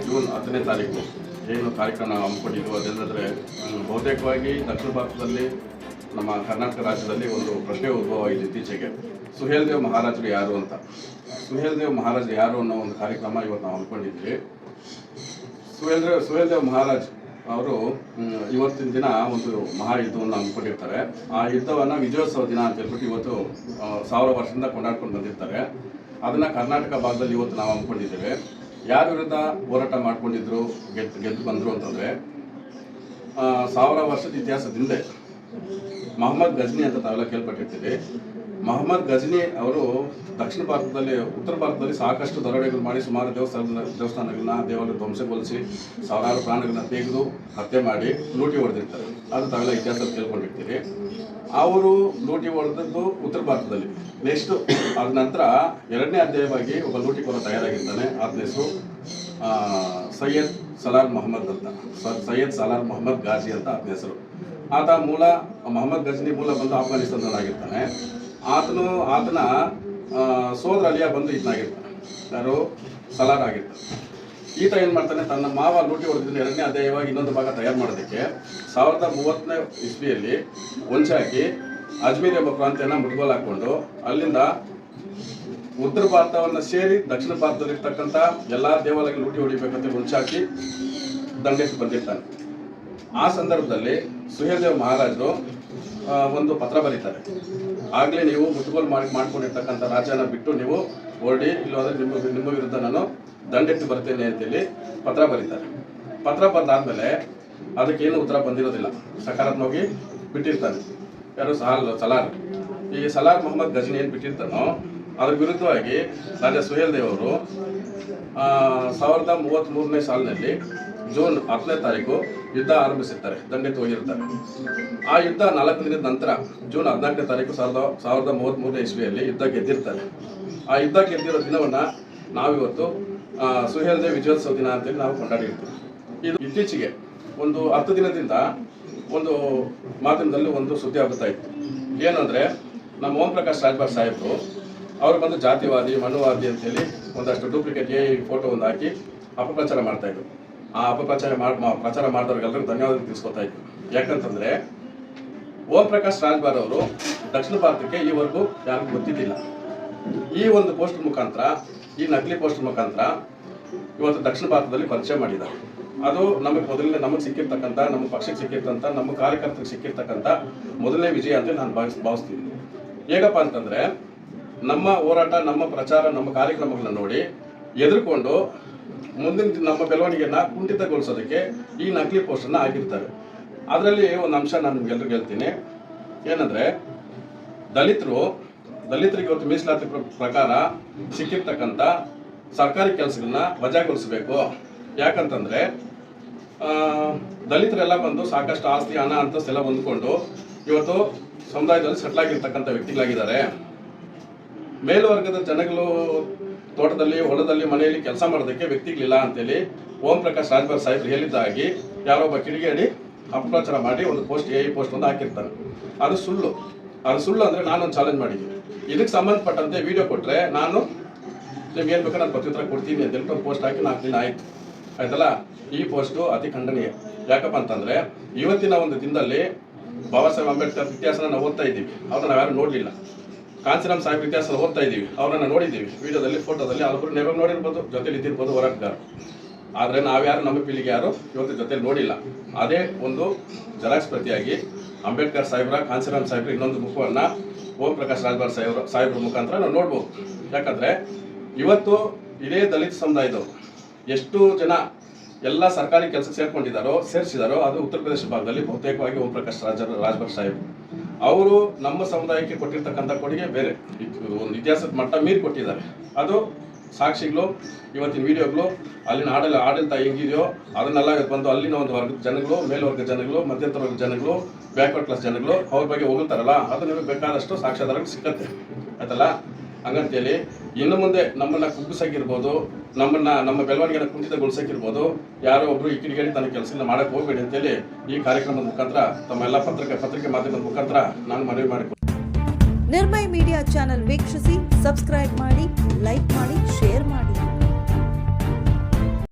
June 10ನೇ ತಾರೀಕು ಏನು ಕಾರ್ಯಕ್ರಮ ನಾವು ಹಮ್ಮಿಕೊಂಡಿದ್ವು ಅದೆಲ್ಲಂದರೆ ಬಹುತೇಕವಾಗಿ ದಕ್ಷಿಣ ಭಾರತದಲ್ಲಿ ನಮ್ಮ ಕರ್ನಾಟಕ ರಾಜ್ಯದಲ್ಲಿ ಒಂದು ಪ್ರಶ್ನೆ ಉದ್ಭವ ಆಗಿದೆ ಇತ್ತೀಚೆಗೆ. ಸುಹೇಲ್ ದೇವ್ ಮಹಾರಾಜರು ಯಾರು ಅಂತ. ಸುಹೇಲ್ ದೇವ್ ಮಹಾರಾಜರು ಯಾರು ಅನ್ನೋ ಒಂದು ಕಾರ್ಯಕ್ರಮ ಇವತ್ತು ನಾವು ಹಮ್ಮಿಕೊಂಡಿದ್ವಿ. ಸುಹೇಲ್ ದೇವ್ ಮಹಾರಾಜ್ ಅವರು ಇವತ್ತಿನ ದಿನ ಒಂದು ಮಹಾಯುದ್ಧವನ್ನು ಹಮ್ಮಿಕೊಂಡಿರ್ತಾರೆ. ಆ ಯುದ್ಧವನ್ನು ವಿಜಯೋತ್ಸವ ದಿನ ಅಂತ ಹೇಳ್ಬಿಟ್ಟು ಇವತ್ತು 1000 ವರ್ಷದಿಂದ ಕೊಂಡಾಡ್ಕೊಂಡು ಬಂದಿರ್ತಾರೆ. ಅದನ್ನು ಕರ್ನಾಟಕ ಭಾಗದಲ್ಲಿ ಇವತ್ತು ನಾವು ಹಮ್ಮಿಕೊಂಡಿದ್ದೇವೆ. ಯಾರ ವಿರುದ್ಧ ಹೋರಾಟ ಮಾಡ್ಕೊಂಡಿದ್ರು ಗೆದ್ದು ಬಂದರು ಅಂತಂದರೆ 1000 ವರ್ಷದ ಇತಿಹಾಸದಿಂದ ಮೊಹಮ್ಮದ್ ಗಜ್ನಿ ಅಂತ ತಾವೆಲ್ಲ ಕೇಳ್ಪಟ್ಟಿರ್ತೀವಿ. ಮೊಹಮ್ಮದ್ ಗಜ್ನಿ ಅವರು ದಕ್ಷಿಣ ಭಾರತದಲ್ಲಿ, ಉತ್ತರ ಭಾರತದಲ್ಲಿ ಸಾಕಷ್ಟು ದರೋಡೆಗಳು ಮಾಡಿ ಸುಮಾರು ದೇವಸ್ಥಾನಗಳನ್ನ ದೇವಾಲಯ ಧ್ವಂಸಗೊಳಿಸಿ ಸಾವಿರಾರು ಪ್ರಾಣಿಗಳನ್ನ ತೆಗೆದು ಹತ್ಯೆ ಮಾಡಿ ಲೂಟಿ ಹೊಡೆದಿರ್ತಾರೆ. ಅದು ತಾವೆಲ್ಲ ಇತಿಹಾಸ ಕೇಳ್ಕೊಂಡಿರ್ತೀರಿ. ಅವರು ಲೂಟಿ ಹೊಡೆದದ್ದು ಉತ್ತರ ಭಾರತದಲ್ಲಿ. ನೆಕ್ಸ್ಟು ಅದ ನಂತರ 2ನೇ ಅಧ್ಯಾಯವಾಗಿ ಒಬ್ಬ ಲೂಟಿಕೋರ ತಯಾರಾಗಿರ್ತಾನೆ. ಆತನ ಹೆಸರು ಸೈಯದ್ ಸಲಾರ್ ಮೊಹಮ್ಮದ್ ಅಂತ. ಸೈಯದ್ ಸಲಾರ್ ಮೊಹಮ್ಮದ್ ಗಾಜಿ ಅಂತ ಆತನ ಹೆಸರು. ಆತ ಮೂಲ ಮೊಹಮ್ಮದ್ ಗಜ್ನಿ ಮೂಲ ಬಂದು ಆಫ್ಘಾನಿಸ್ತಾನದಲ್ಲಾಗಿರ್ತಾನೆ. ಆತನ ಸೋದರ ಅಲಿಯ ಬಂದು ಈತನಾಗಿರ್ತಾನೆ. ಯಾರು ಸಲಾರ್ ಆಗಿರ್ತಾನೆ. ಈತ ಏನು ಮಾಡ್ತಾನೆ, ತನ್ನ ಮಾವ ಲೂಟಿ ಹೊಡೆದಿದ್ದು 2ನೇ ಅಧ್ಯಾಯವಾಗಿ ಇನ್ನೊಂದು ಭಾಗ ತಯಾರು ಮಾಡೋದಕ್ಕೆ 1030ನೇ ಇಸ್ವಿಯಲ್ಲಿ ಹೊಂಚೆ ಹಾಕಿ ಅಜ್ಮೀರ್ ಎಂಬ ಪ್ರಾಂತ್ಯನ ಮುಟ್ಗೋಲು ಹಾಕ್ಕೊಂಡು ಅಲ್ಲಿಂದ ಉತ್ತರ ಭಾರತವನ್ನು ಸೇರಿ ದಕ್ಷಿಣ ಭಾರತದಲ್ಲಿರ್ತಕ್ಕಂಥ ಎಲ್ಲ ದೇವಾಲಯಗಳು ಲೂಟಿ ಹೊಡಿಬೇಕಂತ ಹೊಂಚೆ ಹಾಕಿ ದಂಡೆಸಿ ಬಂದಿರ್ತಾನೆ. ಆ ಸಂದರ್ಭದಲ್ಲಿ ಸುಹೇಲ್ ದೇವ್ ಮಹಾರಾಜರು ಒಂದು ಪತ್ರ ಬರೀತಾರೆ. ಆಗಲೇ ನೀವು ಮುಟ್ಟುಗೋಲು ಮಾಡ್ಕೊಂಡಿರ್ತಕ್ಕಂಥ ರಾಜ್ಯನ ಬಿಟ್ಟು ನೀವು ಹೊರಡಿ, ಇಲ್ಲವಾದರೆ ನಿಮ್ಮ ವಿರುದ್ಧ ನಾನು ದಂಡೆತ್ತಿ ಬರ್ತೇನೆ ಅಂತೇಳಿ ಪತ್ರ ಬರೀತಾರೆ. ಪತ್ರ ಬರೆದಾದ್ಮೇಲೆ ಅದಕ್ಕೇನು ಉತ್ತರ ಬಂದಿರೋದಿಲ್ಲ, ಸಕಾರಾತ್ಮಕವಾಗಿ ಬಿಟ್ಟಿರ್ತಾನೆ. ಯಾರು ಸಲಾರ್. ಈ ಸಲಾರ್ ಮೊಹಮ್ಮದ್ ಗಜ್ನಿ ಏನು ಬಿಟ್ಟಿರ್ತಾನೋ ಅದ್ರ ವಿರುದ್ಧವಾಗಿ ರಾಜಾ ಸುಹೇಲ್ ದೇವ್ ಅವರು 1033ನೇ ಸಾಲಿನಲ್ಲಿ ಜೂನ್ 10ನೇ ತಾರೀಕು ಯುದ್ಧ ಆರಂಭಿಸಿರ್ತಾರೆ. ದಂಡೆತ್ತಿ ಹೋಗಿರ್ತಾರೆ. ಆ ಯುದ್ಧ 4 ದಿನದ ನಂತರ ಜೂನ್ 14ನೇ ತಾರೀಕು 1033ನೇ ಇಸ್ವಿಯಲ್ಲಿ ಯುದ್ಧ ಗೆದ್ದಿರ್ತಾರೆ. ಆ ಯುದ್ಧ ಗೆದ್ದಿರೋ ದಿನವನ್ನು ನಾವಿವತ್ತು ಸುಹೇಲ್ ದೇವ್ ವಿಜಯೋತ್ಸವ ದಿನ ಅಂತೇಳಿ ನಾವು ಕೊಂಡಾಡಿರ್ತೀವಿ. ಇದು ಇತ್ತೀಚೆಗೆ ಒಂದು 10 ದಿನದಿಂದ ಒಂದು ಮಾಧ್ಯಮದಲ್ಲಿ ಒಂದು ಸುದ್ದಿ ಆಗುತ್ತಾ ಇತ್ತು. ಏನಂದರೆ ನಮ್ಮ ಓಂ ಪ್ರಕಾಶ್ ರಾಜ್ಭರ್ ಸಾಹೇಬರು ಅವರು ಬಂದು ಜಾತಿವಾದಿ ಮನುವಾದಿ ಅಂತೇಳಿ ಒಂದಷ್ಟು ಡೂಪ್ಲಿಕೇಟ್ ಫೋಟೋ ಒಂದು ಹಾಕಿ ಅಪಪ್ರಚಾರ ಮಾಡ್ತಾಯಿದ್ರು. ಆ ಅಪಪ್ರಚಾರ ಮಾಡಿದವ್ರಿಗೆಲ್ಲರೂ ಧನ್ಯವಾದ ತಿಳಿಸ್ಕೊತಾ ಇದ್ರು. ಯಾಕಂತಂದರೆ ಓಂ ಪ್ರಕಾಶ್ ರಾಜ್ಭರ್ ಅವರು ದಕ್ಷಿಣ ಭಾರತಕ್ಕೆ ಈವರೆಗೂ ಯಾರಿಗೂ ಗೊತ್ತಿದ್ದಿಲ್ಲ. ಈ ಒಂದು ಪೋಸ್ಟ್ ಮುಖಾಂತರ, ಈ ನಕಲಿ ಪೋಸ್ಟ್ ಮುಖಾಂತರ ಇವತ್ತು ದಕ್ಷಿಣ ಭಾರತದಲ್ಲಿ ಪರಿಚಯ ಮಾಡಿದ್ದಾರೆ. ಅದು ನಮಗೆ ಸಿಕ್ಕಿರ್ತಕ್ಕಂಥ, ನಮ್ಮ ಪಕ್ಷಕ್ಕೆ ಸಿಕ್ಕಿರ್ತಂಥ, ನಮ್ಮ ಕಾರ್ಯಕರ್ತರಿಗೆ ಸಿಕ್ಕಿರ್ತಕ್ಕಂಥ ಮೊದಲನೇ ವಿಜಯ ಅಂತ ನಾನು ಭಾವಿಸ್ತೀನಿ. ಹೇಗಪ್ಪ ಅಂತಂದರೆ ನಮ್ಮ ಹೋರಾಟ, ನಮ್ಮ ಪ್ರಚಾರ, ನಮ್ಮ ಕಾರ್ಯಕ್ರಮಗಳನ್ನ ನೋಡಿ ಎದುರ್ಕೊಂಡು ಮುಂದಿನ ನಮ್ಮ ಬೆಳವಣಿಗೆಯನ್ನು ಕುಂಠಿತಗೊಳಿಸೋದಕ್ಕೆ ಈ ನಕಲಿ ಪೋಸ್ಟನ್ನು ಹಾಕಿರ್ತಾರೆ. ಅದರಲ್ಲಿ ಒಂದು ಅಂಶ ನಾನು ನಿಮ್ಗೆಲ್ಲರಿಗೂ ಹೇಳ್ತೀನಿ. ಏನಂದರೆ ದಲಿತರಿಗೆ ಇವತ್ತು ಮೀಸಲಾತಿ ಪ್ರಕಾರ ಸಿಕ್ಕಿರ್ತಕ್ಕಂಥ ಸರ್ಕಾರಿ ಕೆಲಸಗಳನ್ನ ವಜಾಗೊಳಿಸಬೇಕು. ಯಾಕಂತಂದರೆ ದಲಿತರೆಲ್ಲ ಬಂದು ಸಾಕಷ್ಟು ಆಸ್ತಿ, ಹಣ, ಅಂತಸ್ತೆಲ್ಲ ಹೊಂದ್ಕೊಂಡು ಇವತ್ತು ಸಮುದಾಯದಲ್ಲಿ ಸೆಟ್ಲ್ ಆಗಿರ್ತಕ್ಕಂಥ ವ್ಯಕ್ತಿಗಳಾಗಿದ್ದಾರೆ. ಮೇಲ್ವರ್ಗದ ಜನಗಳು ತೋಟದಲ್ಲಿ, ಹೊಲದಲ್ಲಿ, ಮನೆಯಲ್ಲಿ ಕೆಲಸ ಮಾಡೋದಕ್ಕೆ ವ್ಯಕ್ತಿಗಳಿಲ್ಲ ಅಂತೇಳಿ ಓಂ ಪ್ರಕಾಶ್ ರಾಜ್ಭರ್ ಸಾಹೇಬ್ರು ಹೇಳಿದ್ದಾಗಿ ಯಾರೊಬ್ಬ ಕಿಡಿಗೇಡಿ ಅಪಪ್ರಚಾರ ಮಾಡಿ ಒಂದು ಪೋಸ್ಟ್ ಒಂದು ಹಾಕಿರ್ತಾನೆ. ಅದು ಸುಳ್ಳು ಅಂದರೆ ನಾನೊಂದು ಚಾಲೆಂಜ್ ಮಾಡಿದ್ದೀನಿ. ಇದಕ್ಕೆ ಸಂಬಂಧಪಟ್ಟಂತೆ ವಿಡಿಯೋ ಕೊಟ್ಟರೆ ನಾನು ನಿಮ್ಗೆ ಏನು ಬೇಕಾದ್ರೆ ನಾನು ಪ್ರತ್ಯುತ್ತರ ಕೊಡ್ತೀನಿ ಅಂತ ಹೇಳ್ಬಿಟ್ಟು ಒಂದು ಪೋಸ್ಟ್ ಹಾಕಿ 4 ದಿನ ಆಯಿತು. ಆಯ್ತಲ್ಲ. ಈ ಪೋಸ್ಟು ಅತಿ ಖಂಡನೀಯ. ಯಾಕಪ್ಪ ಅಂತಂದರೆ ಇವತ್ತಿನ ಒಂದು ದಿನದಲ್ಲಿ ಬಾಬಾ ಸಾಹೇಬ್ ಅಂಬೇಡ್ಕರ್ ಇತಿಹಾಸನ ನಾವು ಓದ್ತಾ ಇದ್ದೀವಿ. ಅವ್ರನ್ನ ನಾವು ಯಾರು ನೋಡಲಿಲ್ಲ. ಕಾಂಚೀರಾಮ್ ಸಾಹೇಬ್ ಇತಿಹಾಸ ಓದ್ತಾ ಇದ್ದೀವಿ, ಅವರನ್ನು ನೋಡಿದ್ದೀವಿ. ವಿಡಿಯೋದಲ್ಲಿ, ಫೋಟೋದಲ್ಲಿ ಅವರೊಬ್ಬರು ನೆರವು ನೋಡಿರ್ಬೋದು, ಜೊತೆಲಿ ಇದ್ದಿರ್ಬೋದು ಹೋರಾಟಗಾರ. ಆದರೆ ನಾವ್ಯಾರು, ನಮ್ಮ ಪೀಳಿಗೆ ಯಾರು ಇವತ್ತು ಜೊತೆಲಿ ನೋಡಿಲ್ಲ. ಅದೇ ಒಂದು ಜೆರಾಕ್ಸ್ ಪ್ರತಿಯಾಗಿ ಅಂಬೇಡ್ಕರ್ ಸಾಹೇಬ್ರ, ಕಾಂಚೀರಾಮ್ ಸಾಹೇಬ್ರ ಇನ್ನೊಂದು ಮುಖವನ್ನು ಓಂ ಪ್ರಕಾಶ್ ರಾಜ್ಭರ್ ಸಾಹೇಬ್ರ ಮುಖಾಂತರ ನಾವು ನೋಡ್ಬೋದು. ಯಾಕಂದರೆ ಇವತ್ತು ಇದೇ ದಲಿತ ಸಮುದಾಯದವರು ಎಷ್ಟು ಜನ ಎಲ್ಲ ಸರ್ಕಾರಿ ಕೆಲಸಕ್ಕೆ ಸೇರಿಸಿದಾರೋ ಅದು ಉತ್ತರ ಪ್ರದೇಶ ಭಾಗದಲ್ಲಿ ಬಹುತೇಕವಾಗಿ ಓಂ ಪ್ರಕಾಶ್ ರಾಜ್ಭರ್ ಸಾಹೇಬ್ ಅವರು ನಮ್ಮ ಸಮುದಾಯಕ್ಕೆ ಕೊಟ್ಟಿರ್ತಕ್ಕಂಥ ಕೊಡುಗೆ ಬೇರೆ. ಒಂದು ಇತಿಹಾಸದ ಮಟ್ಟ ಮೀರಿ ಕೊಟ್ಟಿದ್ದಾರೆ. ಅದು ಸಾಕ್ಷಿಗಳು, ಇವತ್ತಿನ ವಿಡಿಯೋಗಳು, ಅಲ್ಲಿನ ಆಡಳಿತ ಹೆಂಗಿದೆಯೋ ಅದನ್ನೆಲ್ಲ ಬಂದು ಅಲ್ಲಿನ ಒಂದು ವರ್ಗದ ಜನಗಳು, ಮೇಲ್ವರ್ಗದ ಜನಗಳು, ಮಧ್ಯಂತರ ವರ್ಗದ ಜನಗಳು, ಬ್ಯಾಕ್ವರ್ಡ್ ಕ್ಲಾಸ್ ಜನಗಳು ಅವ್ರ ಬಗ್ಗೆ ಹೋಗ್ತಾರಲ್ಲ, ಅದು ನಿಮಗೆ ಬೇಕಾದಷ್ಟು ಸಾಕ್ಷ್ಯಾಧಾರಗಳು ಸಿಕ್ಕತ್ತೆ. ಆಯ್ತಲ್ಲ. ಹಂಗಂತೇಳಿ ಇನ್ನು ಮುಂದೆ ನಮ್ಮನ್ನು ಕುಗ್ಗಿಸೋಕ್ಕಿರ್ಬೋದು, ನಮ್ಮ ಬೆಳವಣಿಗೆನ ಕುಂಠಿತಗೊಳಿಸೋಕ್ಕಿರ್ಬೋದು, ಯಾರೋ ಒಬ್ಬರು ಈ ಕಿಡಿಗೇಡಿ ತನ್ನ ಕೆಲಸನ ಮಾಡೋಕ್ಕೆ ಹೋಗಬೇಡಿ ಅಂತೇಳಿ ಈ ಕಾರ್ಯಕ್ರಮದ ಮುಖಾಂತರ ತಮ್ಮೆಲ್ಲ ಪತ್ರಿಕೆ ಮಾಧ್ಯಮದ ಮುಖಾಂತರ ನಾನು ಮನವಿ ಮಾಡಿಕೊಡ್ತೀನಿ. ನಿರ್ಮಯ ಮೀಡಿಯಾ ಚಾನೆಲ್ ವೀಕ್ಷಿಸಿ, ಸಬ್ಸ್ಕ್ರೈಬ್ ಮಾಡಿ, ಲೈಕ್ ಮಾಡಿ, ಶೇರ್